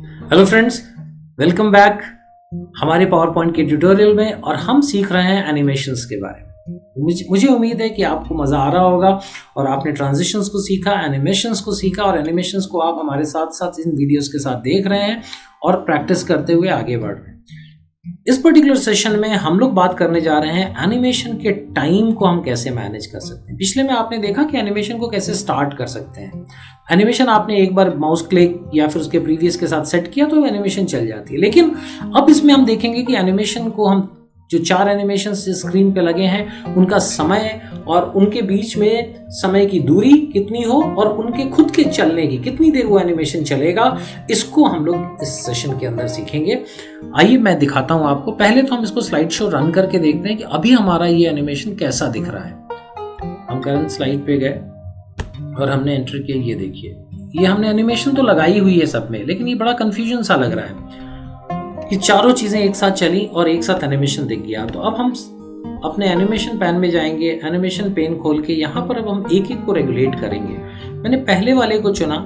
Hello friends, welcome back हमारे power point के tutorial में। और हम सीख रहे हैं एनिमेशंस के बारे में। मुझे उम्मीद है कि आपको मज़ा आ रहा होगा और आपने ट्रांजिशंस को सीखा, एनिमेशंस को सीखा और एनिमेशंस को आप हमारे साथ साथ इन वीडियोस के साथ देख रहे हैं और प्रैक्टिस करते हुए आगे बढ़ रहे हैं। इस पर्टिकुलर सेशन में हम लोग बात करने जा रहे हैं एनिमेशन के टाइम को हम कैसे मैनेज कर सकते हैं। पिछले में आपने देखा कि एनिमेशन को कैसे स्टार्ट कर सकते हैं। एनिमेशन आपने एक बार माउस क्लिक या फिर उसके प्रीवियस के साथ सेट किया तो एनिमेशन चल जाती है। लेकिन अब इसमें हम देखेंगे कि एनिमेशन को हम जो 4 एनिमेशन स्क्रीन पे लगे हैं उनका समय और उनके बीच में समय की दूरी कितनी हो और उनके खुद के चलने की कितनी देर वो एनिमेशन चलेगा, इसको हम लोग इस सेशन के अंदर सीखेंगे। आइए मैं दिखाता हूं आपको। पहले तो हम इसको स्लाइड शो रन करके देखते हैं कि अभी हमारा ये एनिमेशन कैसा दिख रहा है। हम करंट स्लाइड पे गए और हमने एंटर किया। ये देखिए, ये हमने एनिमेशन तो लगाई हुई है सब में, लेकिन ये बड़ा कंफ्यूजन सा लग रहा है कि चारों चीजें एक साथ चली और एक साथ एनिमेशन दिख गया। तो अब हम अपने एनिमेशन पैन में जाएंगे, एनिमेशन पेन खोल के यहाँ पर अब हम एक एक को रेगुलेट करेंगे। मैंने पहले वाले को चुना,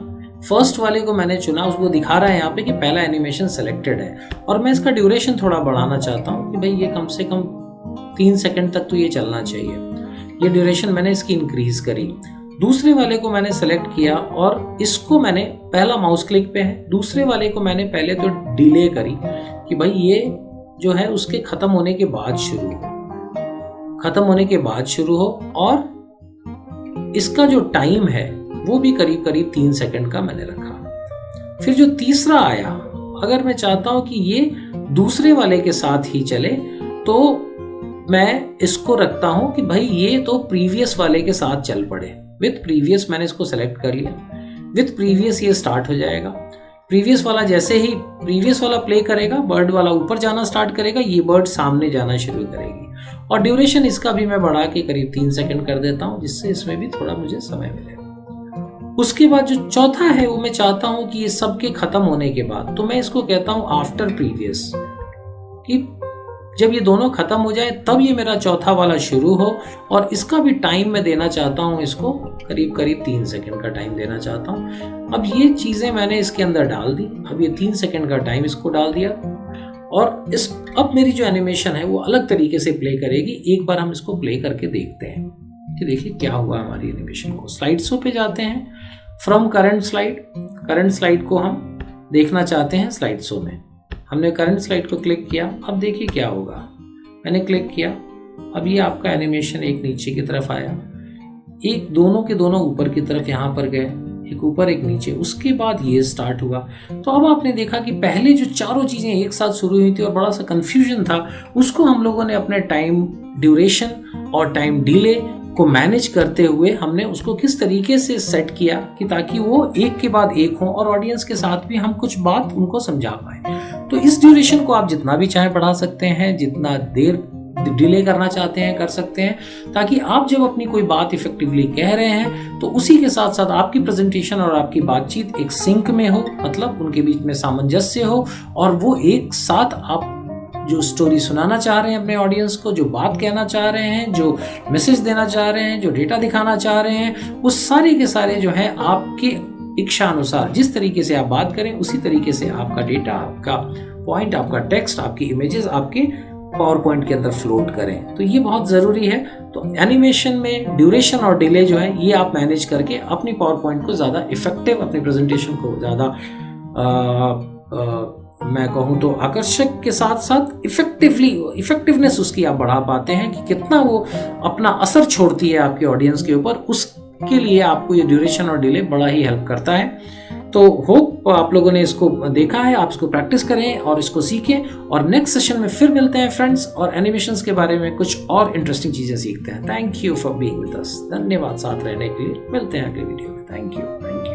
फर्स्ट वाले को मैंने चुना, उसको दिखा रहा है यहाँ पे कि पहला एनिमेशन सेलेक्टेड है और मैं इसका ड्यूरेशन थोड़ा बढ़ाना चाहता हूँ कि भाई ये कम से कम 3 सेकंड तक तो ये चलना चाहिए। ये ड्यूरेशन मैंने इसकी इंक्रीज करी। दूसरे वाले को मैंने सेलेक्ट किया और इसको मैंने, पहला माउस क्लिक पे है, दूसरे वाले को मैंने पहले तो डिले करी कि भाई ये जो है उसके खत्म होने के बाद शुरू हो और इसका जो टाइम है वो भी करीब करीब 3 सेकंड का मैंने रखा। फिर जो तीसरा आया, अगर मैं चाहता हूं कि ये दूसरे वाले के साथ ही चले तो मैं इसको रखता हूं कि भाई ये तो प्रीवियस वाले के साथ चल पड़े। विथ प्रीवियस मैंने इसको सेलेक्ट कर लिया। विथ प्रीवियस ये स्टार्ट हो जाएगा। प्रीवियस वाला जैसे ही प्रीवियस वाला प्ले करेगा, बर्ड वाला ऊपर जाना स्टार्ट करेगा, ये बर्ड सामने जाना शुरू करेगी। और ड्यूरेशन इसका भी मैं बढ़ा के करीब 3 सेकंड कर देता हूं, जिससे इसमें भी थोड़ा मुझे समय मिलेगा। उसके बाद जो चौथा है वो मैं चाहता हूं कि ये सबके खत्म होने के बाद, तो मैं इसको कहता हूं आफ्टर प्रीवियस, कि जब ये दोनों खत्म हो जाए तब ये मेरा चौथा वाला शुरू हो। और इसका भी टाइम मैं देना चाहता हूँ, इसको करीब करीब 3 सेकंड का टाइम देना चाहता हूँ। अब ये चीजें मैंने इसके अंदर डाल दी। अब ये 3 सेकंड का टाइम इसको डाल दिया और अब मेरी जो एनिमेशन है वो अलग तरीके से प्ले करेगी। एक बार हम इसको प्ले करके देखते हैं कि देखिए क्या हुआ हमारी एनिमेशन को। स्लाइड शो पे जाते हैं। फ्रॉम करंट स्लाइड को हम देखना चाहते हैं स्लाइड शो में। हमने करंट स्लाइड को क्लिक किया। अब देखिए क्या होगा। मैंने क्लिक किया, अब ये आपका एनिमेशन एक नीचे की तरफ आया, एक दोनों के दोनों ऊपर की तरफ यहाँ पर गए, एक ऊपर एक नीचे, उसके बाद ये स्टार्ट हुआ। तो अब आपने देखा कि पहले जो चारों चीज़ें एक साथ शुरू हुई थी और बड़ा सा कंफ्यूजन था, उसको हम लोगों ने अपने टाइम ड्यूरेशन और टाइम डिले को मैनेज करते हुए हमने उसको किस तरीके से सेट किया कि ताकि वो एक के बाद एक हो और ऑडियंस के साथ भी हम कुछ बात उनको समझा पाए। तो इस ड्यूरेशन को आप जितना भी चाहे बढ़ा सकते हैं, जितना देर डिले करना चाहते हैं कर सकते हैं, ताकि आप जब अपनी कोई बात इफेक्टिवली कह रहे हैं तो उसी के साथ साथ आपकी प्रेजेंटेशन और आपकी बातचीत एक सिंक में हो, मतलब उनके बीच में सामंजस्य हो और वो एक साथ आप जो स्टोरी सुनाना चाह रहे हैं अपने ऑडियंस को, जो बात कहना चाह रहे हैं, जो मैसेज देना चाह रहे हैं, जो डेटा दिखाना चाह रहे हैं, वो सारे के सारे जो है आपके इच्छा अनुसार जिस तरीके से आप बात करें उसी तरीके से आपका डेटा, आपका पॉइंट, आपका टेक्स्ट, आपकी इमेजेस आपके पावर पॉइंट के अंदर फ्लोट करें। तो ये बहुत ज़रूरी है। तो एनिमेशन में ड्यूरेशन और डिले जो है ये आप मैनेज करके अपनी पावर पॉइंट को ज़्यादा इफेक्टिव, अपनी प्रेजेंटेशन को ज़्यादा मैं कहूँ तो आकर्षक के साथ साथ इफेक्टिवनेस उसकी आप बढ़ा पाते हैं कि कितना वो अपना असर छोड़ती है आपके ऑडियंस के ऊपर। उसके लिए आपको ये ड्यूरेशन और डिले बड़ा ही हेल्प करता है। तो होप आप लोगों ने इसको देखा है, आप इसको प्रैक्टिस करें और इसको सीखें और नेक्स्ट सेशन में फिर मिलते हैं फ्रेंड्स और एनिमेशंस के बारे में कुछ और इंटरेस्टिंग चीज़ें सीखते हैं। Thank you for being with us. धन्यवाद साथ रहने के लिए। मिलते हैं अगले वीडियो में। Thank you.